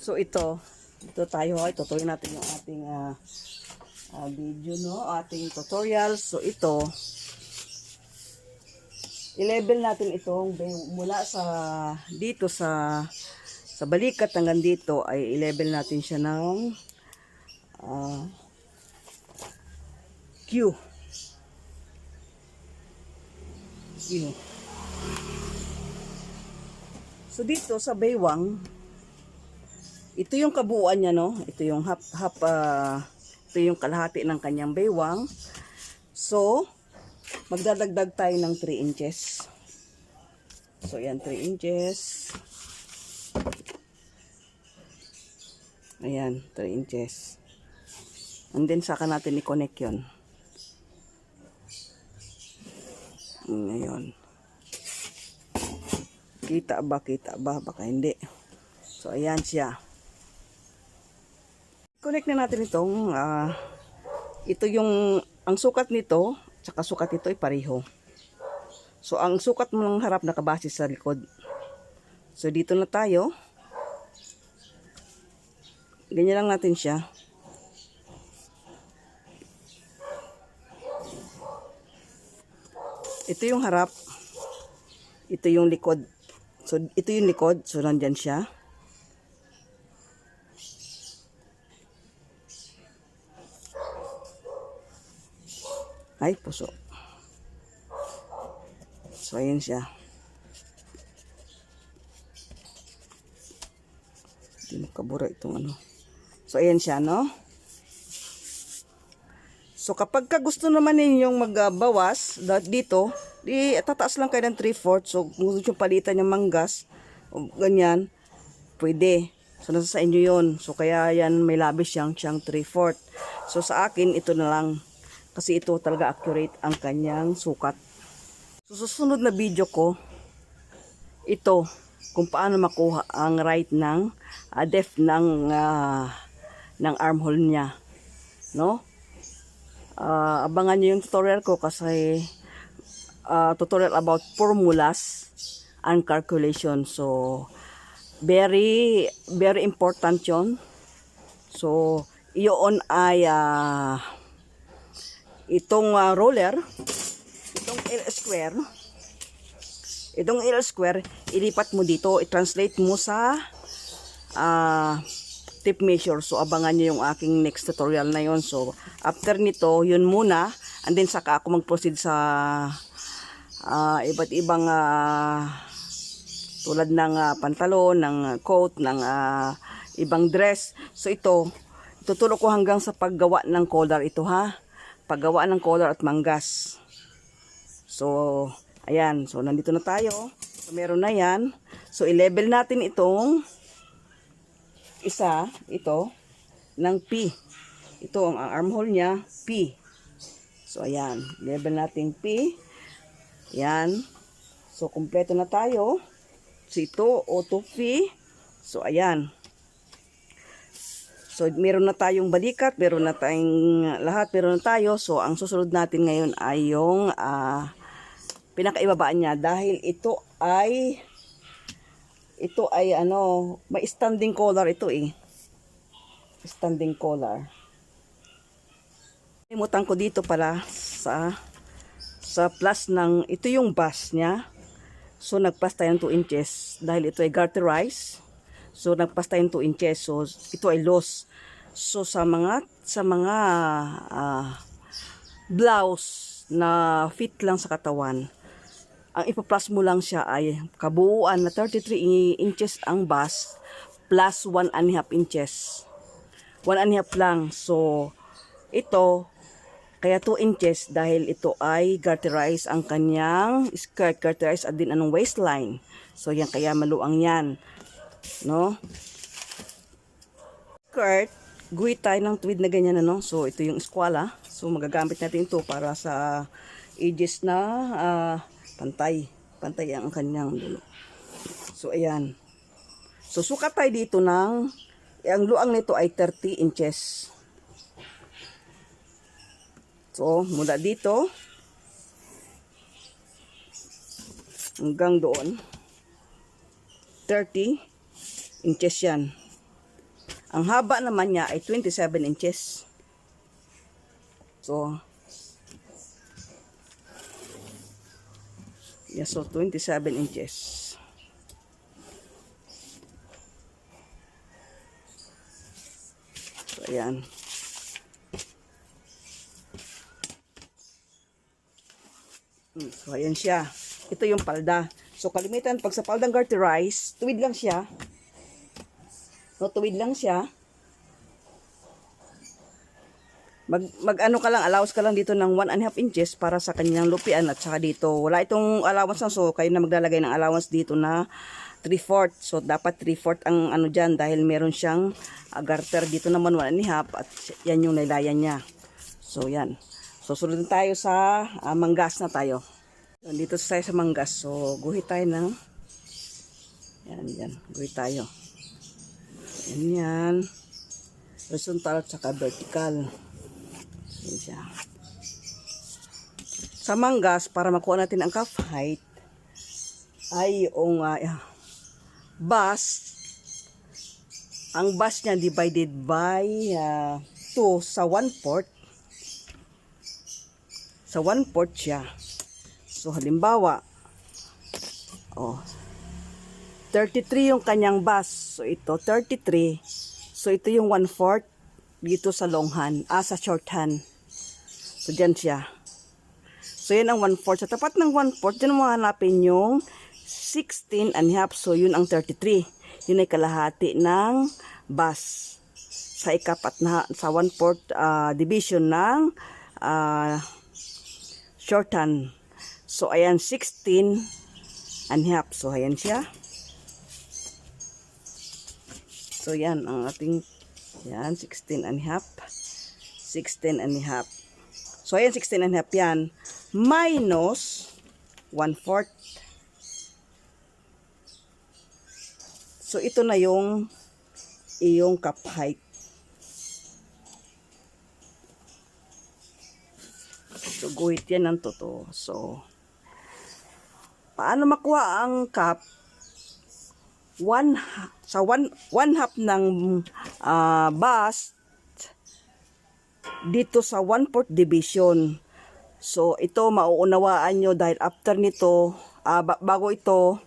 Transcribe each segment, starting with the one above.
So ito tayo, itutuloy natin yung ating video, no? Ating tutorial. So ito, i-level natin itong mula sa dito sa balikat hanggang dito ay i-level natin siya ng Q. So dito sa baywang, ito yung kabuuan niya, no? Ito yung ito yung kalahati ng kanyang baywang. So magdadagdag tayo ng 3 inches. So yan, 3 inches. Ayan, 3 inches. And then saka natin i-connect yun. Ngayon. Kita ba? Baka hindi. So ayan siya. Connect na natin itong ito yung ang sukat nito tsaka sukat nito ay pareho. So ang sukat mo ng harap nakabase sa likod. So dito na tayo. Ganyan lang natin siya. Ito yung harap. Ito yung likod. So ito yung likod. So nandyan siya. Ay, puso. So, ayan siya. Hindi makabura itong ano. So, ayan siya, no? So, kapag gusto naman ninyong magbawas dito, tataas lang kayo ng 3/4. So, kung gusto nyo palitan yung manggas, o ganyan, pwede. So, nasa sa inyo yun. So, kaya yan, may labis siyang 3/4. So, sa akin, ito na lang. Kasi ito talaga accurate ang kanyang sukat. So, susunod na video ko, ito, kung paano makuha ang right ng depth ng armhole niya. No? Abangan nyo yung tutorial ko kasi tutorial about formulas and calculation. So, very, very important yon. So, iyon ay itong roller, itong L square, ilipat mo dito, i-translate mo sa tape measure. So, abangan nyo yung aking next tutorial na yon. So, after nito, yun muna, and then saka ako mag-proceed sa iba't ibang tulad ng pantalon, ng coat, ng ibang dress. So, ito, tutulong ko hanggang sa paggawa ng collar ito, ha? Paggawa ng collar at manggas. So, ayan. So, nandito na tayo. So, meron na yan. So, i-level natin itong isa, ito, ng P. Ito, ang armhole niya, P. So, ayan. Level natin P. Ayan. So, kompleto na tayo. So, ito, auto P. So, ayan. So, meron na tayong balikat, meron na tayong lahat, meron na tayo. So, ang susunod natin ngayon ay yung pinakaibabaan niya. Dahil ito ay ano, may standing collar ito eh. Standing collar. Limutan ko dito pala sa plus ng, ito yung base niya. So, nagpas tayo ng 2 inches. Dahil ito ay garterized. So, nagpas tayo ng 2 inches. So, ito ay loss. So, sa mga blouse na fit lang sa katawan, ang ipa-plus mo lang siya ay kabuuan na 33 inches ang base plus 1.5 inches. 1.5 lang. So, ito, kaya 2 inches dahil ito ay garterized ang kanyang skirt, garterized at din anong waistline. So, yan, kaya maluang yan. No? Skirt, guhit tayo ng tweed na ganyan, ano? So, ito yung eskwala. So, magagamit natin ito para sa edges na pantay. Pantay ang kanyang dulo. So, ayan. So, sukat tayo dito ng, ang luang nito ay 30 inches. So, mula dito hanggang doon, 30 inches yan. Ang haba naman niya ay 27 inches. So, yeah, so 27 inches. So, ayan. So, ayan siya. Ito yung palda. So, kalimitan, pag sa paldang garterize, tuwid lang siya. No, tuwid lang siya. Mag-ano ka lang, allowance ka lang dito ng 1.5 inches para sa kanyang lupian at saka dito. Wala itong allowance na, so kayo na maglalagay ng allowance dito na 3/4. So, dapat 3/4 ang ano dyan dahil meron siyang garter dito naman 1.5 at yan yung laylayan niya. So, yan. So, sunod tayo sa manggas na tayo. Dito tayo sa manggas. So, guhit tayo ng yan. Guhit tayo. Yan. Horizontal at saka vertical. Yan siya. Sa manggas, para makuha natin ang cuff height, ay yung bus. Ang bus niya divided by 2 sa 1/4. Sa 1/4 siya. So, halimbawa, 33 yung kanyang bus. So, ito, 33. So, ito yung 1/4 dito sa long hand, sa short hand. So, dyan siya. So, yan ang 1/4. Sa tapat ng 1/4, dyan mo hanapin yung 16.5. So, yun ang 33. Yun ay kalahati ng bus. Sa sa 1/4 division ng short hand. So, ayan, 16.5. So, ayan siya. So, yan, ang ating, yan, 16.5. 16.5. So, ayan, 16.5 yan. Minus 1/4. So, ito na yung iyong cup height. So, guhit yan ng totoo. So, paano makuha ang cup? One half ng bust dito sa 1/4 division. So, ito mauunawaan nyo dahil after nito, bago ito,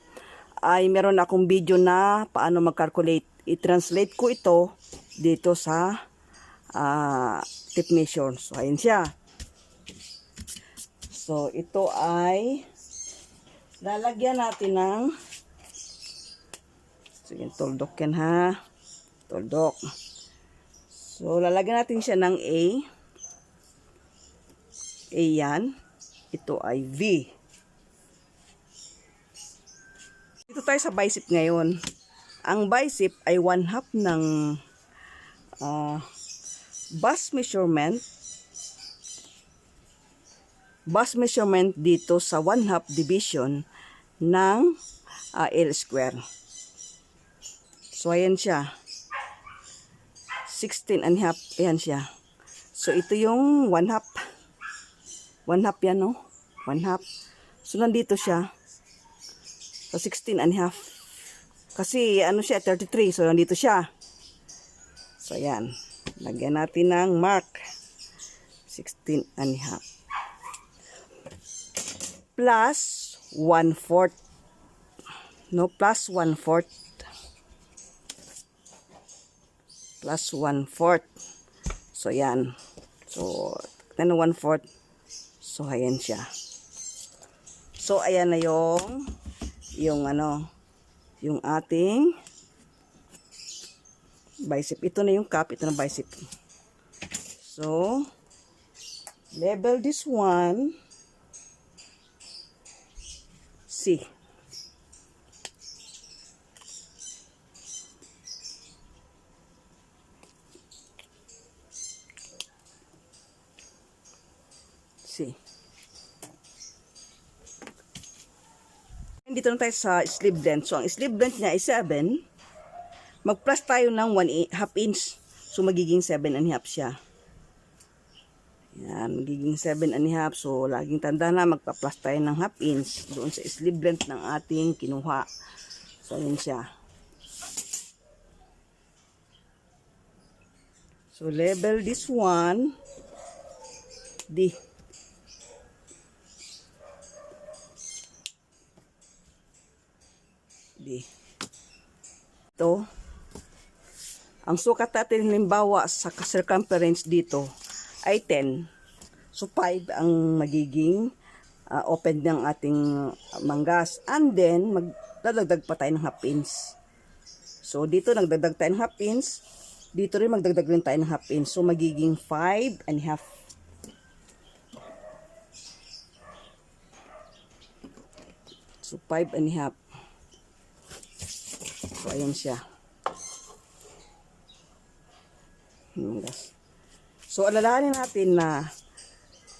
ay meron akong video na paano mag-calculate. I-translate ko ito dito sa tape measure. So, ayun siya. So, ito ay lalagyan natin ng sige, tuldok yan ha. Tuldok. So, lalagyan natin siya ng A. A yan. Ito ay V. Dito tayo sa bicep ngayon. Ang bicep ay 1/2 ng bust measurement. Bust measurement dito sa 1/2 division ng L square. So, ayan siya. 16.5. Ayan siya. So, ito yung 1/2. 1/2 yan, no? 1/2. So, nandito siya. So, 16.5. Kasi, ano siya, 33. So, nandito siya. So, ayan. Lagyan natin ng mark. 16.5. Plus 1/4. No, plus 1/4. Plus 1/4. So, yan. So, 1/4. So, ayan siya. So, ayan na yung ating bicep. Ito na yung cup. Ito na bicep. So, level this one. C. C. Dito na tayo sa sleeve length. So, ang sleeve length niya ay 7. Mag-plus tayo ng 1/2 inch. So, magiging 7.5 siya. Yan, magiging 7.5. So, laging tanda na, magpa-plus tayo ng 1/2 inch doon sa sleeve length ng ating kinuha. So, yun siya. So, level this one. D. D. Ito. Ang sukat natin halimbawa sa circumference dito ay 10. So, 5 ang magiging open ng ating manggas. And then, magdadagdag pa tayo ng half inch. So, dito nagdagdag tayo ng half inch. Dito rin magdagdag rin tayo ng half inch. So, magiging 5 and a half. So, 5 and a half. So, ayan siya. So, alalahanin natin na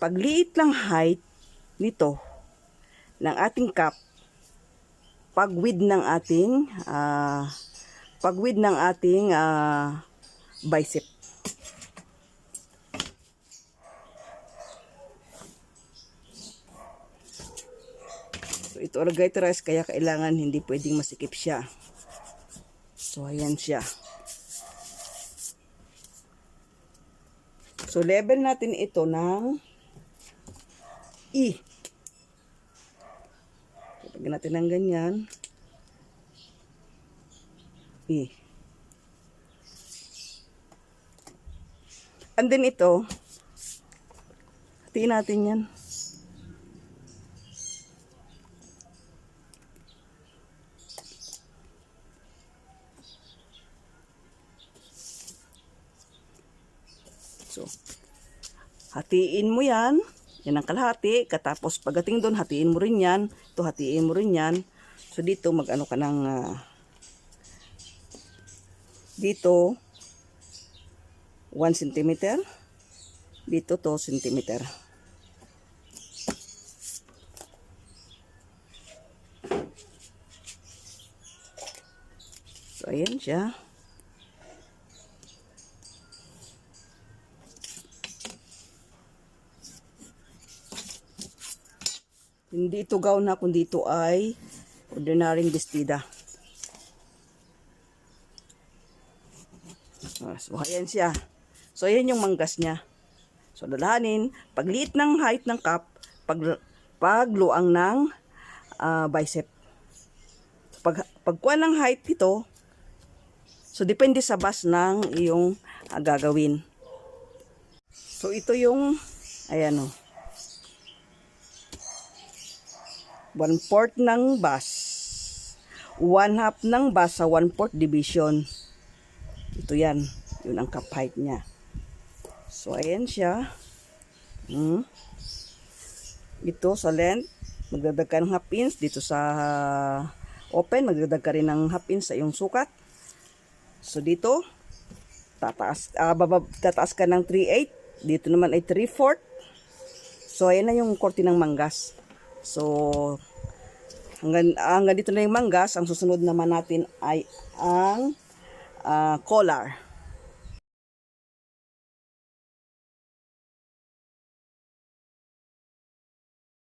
pagliit lang height nito ng ating cup, pag width ng ating bicep. So, ito organized kaya kailangan hindi pwedeng masikip siya. So, ayan siya. So, level natin ito ng E. Lagyan natin ng ganyan. E. And then ito, hatiin natin yan. So, hatiin mo yan. Yan ang kalahati. Katapos pagdating doon, hatiin mo rin yan. Ito, hatiin mo rin yan. So, dito, mag-ano ka ng dito, 1 cm. Dito, 2 cm. So, ayan siya. Hindi ito gown na, kundi ito ay ordinaryong bestida. So, ayan siya. So, ayan yung manggas niya. So, dalahanin, pagliit ng height ng cup, pagluang ng bicep. Pagkuha ng height ito, so, depende sa base ng iyong gagawin. So, ito yung, ayan o. 1/4 ng bus. 1/2 ng bus sa 1/4 division. Ito yan. Yun ang cup height niya. So, ayan siya. Ito sa length. Magdagdag ka ng half inch. Dito sa open, magdagdag ka rin ng half inch sa iyong sukat. So, dito, tataas ka ng 3/8. Dito naman ay 3/4. So, ayan na yung korte ng manggas. So, hanggang dito na yung manggas. Ang susunod naman natin ay ang collar.